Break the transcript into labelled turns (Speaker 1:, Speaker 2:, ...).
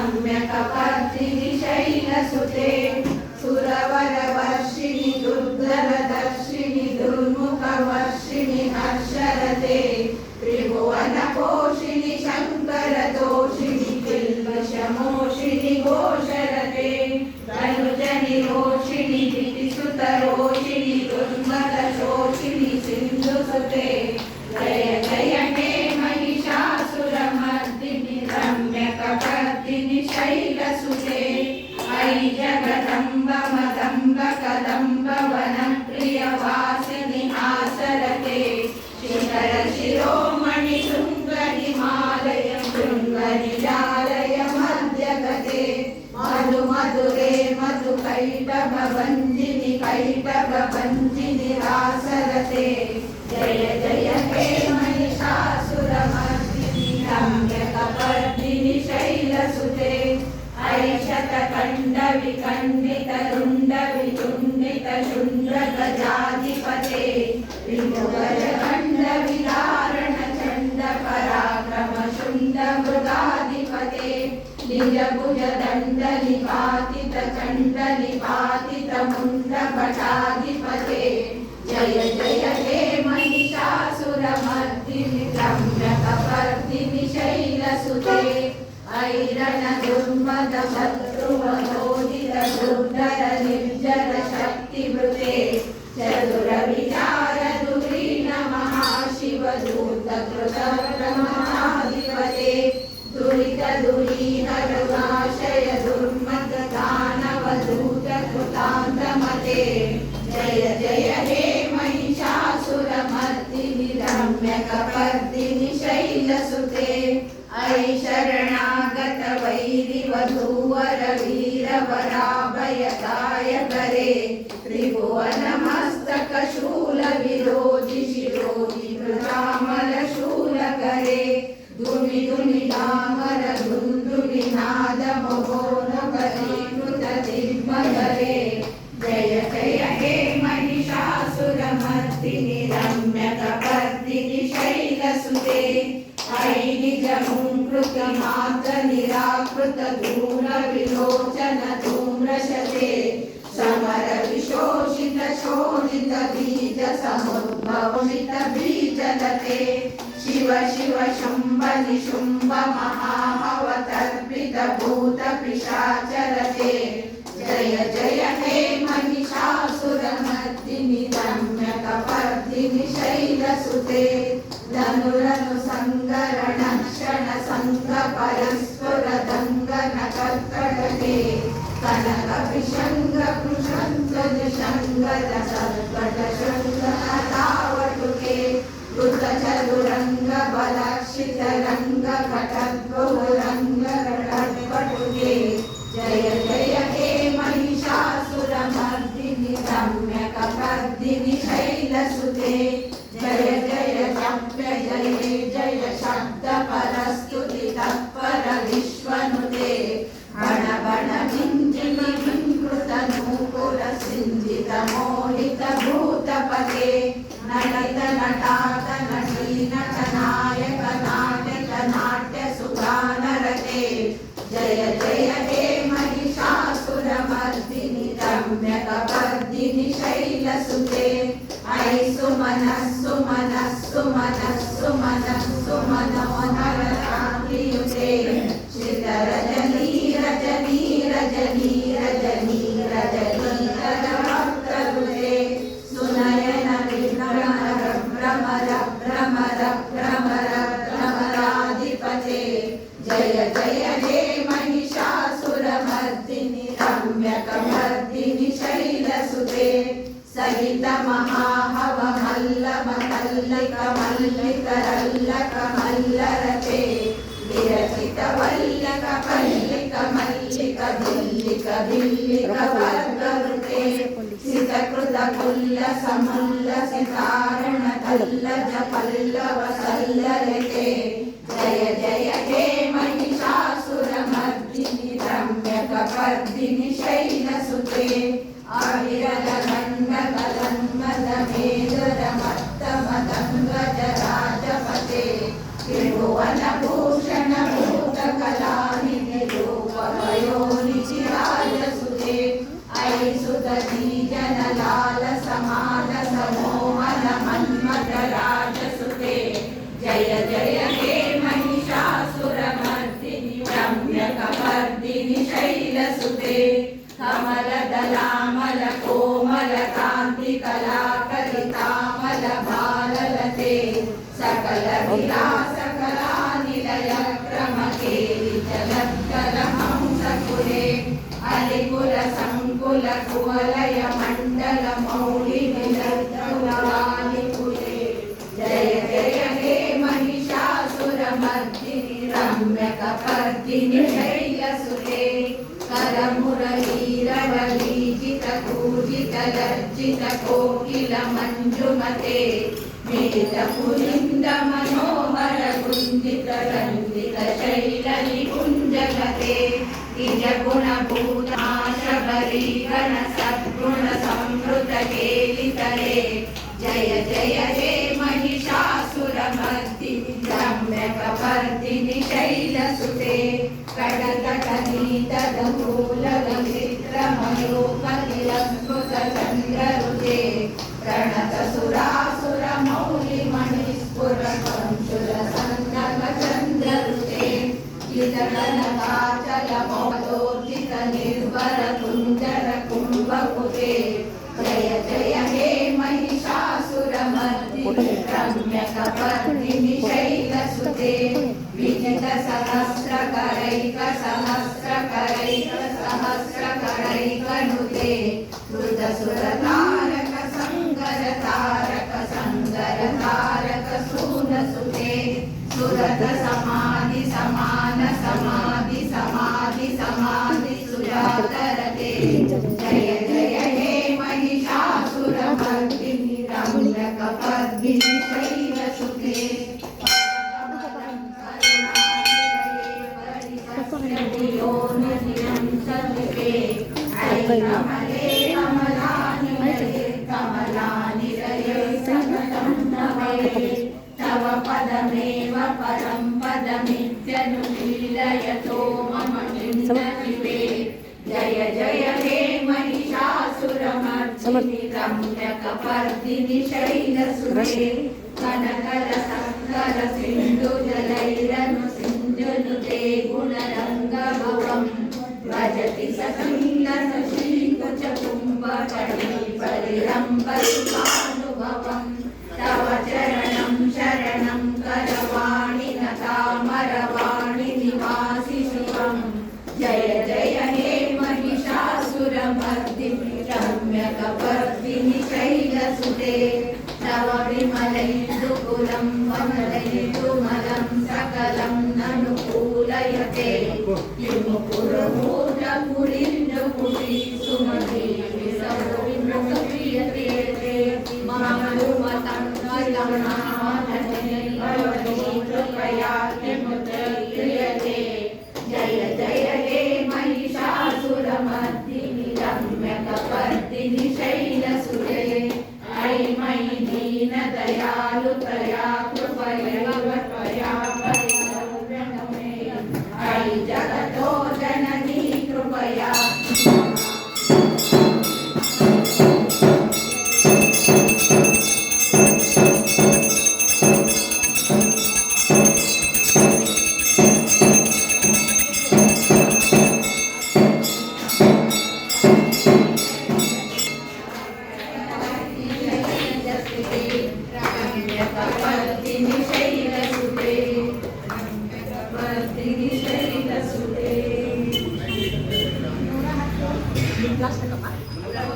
Speaker 1: रम्यकपर्दिनि शैलसुते सुरवरवर्षिणि दुर्धरदर्शिनि दुर्मुखवर्षिणि हर्षरते त्रिभुवनपोषिणि शङ्करतोषिणि किल्बिषमोषिणि घोषरते तनुजनिरोषिणि दितिसुतरोषिणि दुर्मदशोषिणि सिन्धुसुते जय जय हे महिषासुरमर्दिनि रम्यकपर्दिनि शैलसुते ऐ जगदम्ब मदम्ब कदम्ब वनप्रियवासिनि आसरते शिखर शिरोमणि शृङ्गहिमालय शृङ्गनिजालय मध्यगते मधु मधुरे मधुकैटभभञ्जिनि कैटभभञ्जिनि रासरते जय जय हे महिषासुरमर्दिनि रम्यकपर्दिनि शैलसुते ऐशतकण्डविकण्डितरुण्डविचुण्डितशुण्डगजाधिपते विभुगजकण्डविदारणचण्डपराक्रमशुण्डमृगाधिपते निजभुजदण्डनिपातितचण्डनिपातितमुण्डभटाधिपते जय जय हे महिषासुरमर्दिनि रम्यकपर्दिनि शैलसुते ऐरण दुर्मद शत्रुवनोदित दुर्धर निर्जर शक्तिवृते चतुर विचार दुरीन महाशिव दूत कृतप्रमहाधिपते दुरित दुरीन रुणाशय दुर्मद दानव दूत कृतान्तमते जय जय हे महिषासुरमर्दिनि रम्यकपर्दिनि शैलसुते ऐ शरणागत वैरिवधूवर वीरवराभयदायकरे त्रिभुवनमस्तक शूल विरोधि शिरोधि कृतामल शूलकरे धुनि धुनि डामर धुन्धुनि नाद महोनकरीकृत दिग्मगरे जय जय हे महिषासुरमर्दिनि रम्यकपर्दिनि शैलसुते ऐ निजमुङ्कृत मात्र निराकृत धूल विलोचन धूम्रशते समर विशोषित शोणित बीज समुद्भवित बीजलते शिव शिव शुम्भ निशुम्भ महाभवतर्पित भूत पिशाचरते जय जय हे महिषासुरमर्दिनि रम्यकपर्दिनि शैलसुते धनुरनु संगरण क्षण संग परस्पर दंगन कर्कटके कनक विशंग कृशंग निशंग सर्कट शंग हतावटुके कृत चतुरंग बलक्षित रंग घटद्भुरंग घटपटुके जय जय हे महिषासुरमर्दिनि रम्यकपर्दिनि शैलसुते जय जय जप्य जय जय शब्द परस्तुति तत्पर विश्वनुते बण बण विञ्जिनि विकृत नूपुर सिञ्जित मोहित भूतपते नटित नटात नटी नट नायक नाटक नाट्य सुगानरते जय जय हे महिषासुरमर्दिनि रम्यकपर्दिनि शैलसुते ऐ सुमनः सुमनः सुमनः सुमनः सुमनोहरकान्तियुते श्रितरजनी रजनी रजनी रजनी रजनीकरवक्त्रयुते सुनयन विभ्रमर भ्रमर भ्रमर भ्रमर भ्रमराधिपते जय जय हे महिषासुरमर्दिनि रम्यकपर्दिनि शैलसुते सहित महाहव मल्लम मल्लिक मल्लिक रल्लक मल्लरते विरचित वल्लक पल्लिक मल्लिक भिल्लिक भिल्लिक वर्गवृते सितकृत कुल्ल समुल्ल सितारण तल्लज पल्लव सल्लरते जय जय हे महिषासुरमर्दिनि रम्यकपर्दिनि शैलसुते आविरल खण्ड कलन्मद मेदुर मत्त मदङ्गज राजपते त्रिभुवन भूषण भूत कलानिधि रूप कुवलय मण्डल मौलिनि ललितकुले जय जय हे महिषासुरमर्दिनि रम्यकपर्दिनि शैलसुते करमुरलीरवलीजितकूजितलज्जितकोकिल मञ्जुमते मीलितपुलिन्द मनोहर कुञ्जितरञ्जित शैलनिकुञ्जगते निजगुणभूताशबरीगण सद्गुण संवृत केलितरे जय जय हे महिषासुरमर्दिनि रम्यकपर्दिनि शैलसुते कडतटनीतदूलविचित्रमयोपतिरस्फुटचन्द्ररुचे प्रणतसुरासुरमौलिमणिस्फुरसन्नगचन्द्ररुचे चितकनकाचलमोदोर्जितनिर्भरकुञ्जरकुम्भकुटे जय जय हे महिषासुरमर्दिनि रम्यकपर्दिनि शैलसुते विजितसहस्रकरैकसहस्रकरैकसहस्रकरैकनुते कृतसुरतारक संगरतारक सूनसुते सुरत समाधि समान समाधि समाधि समाधि सुजातरते जय जय हे महिषासुरमर्दिनि रम्यकपर्दिनि शैलसुते कमले कमलानिलये कमलानिलये सकलं नमये तव पदमेव परं पदमित्यनुशीलयतो मम चिन्तनिवे जय जय हे महिषासुरमर्दिनि रम्यकपर्दिनि शैलसुते कनकरसङ्कर सिन्धुजलैरनु सिन्धुनुते गुणरङ्गभवम् भजति ससङ्गत श्रीकुचकुम्भकटी परिरम्भसुखानुभवम् तव चरणं शरणं करवाणि नतामरवाणि निवासि शिवम् जय जय हे महिषासुरमर्दिनि रम्यकपर्दिनि शैलसुते तव विमलैर्दुकुलं वमलैर्दुमलं सकलं ननुकूलयते किमुकुरभूतपुरीन्दुकुटी सुमती विसर्विन्दुप्रियते मामरुमतं त्वयमनामधने कृपया किमुद्रियते जय जय हे महिषासुरमर्दिनि रम्यकपर्दिनि शैलसुते ऐ मयि दीनदयालुतया कृपयैव त्वया परिकल्प्यमे ऐ जगतो जननी कृपया रम्यकपर्दिनि शैलसुते रम्यकपर्दिनि शैलसुते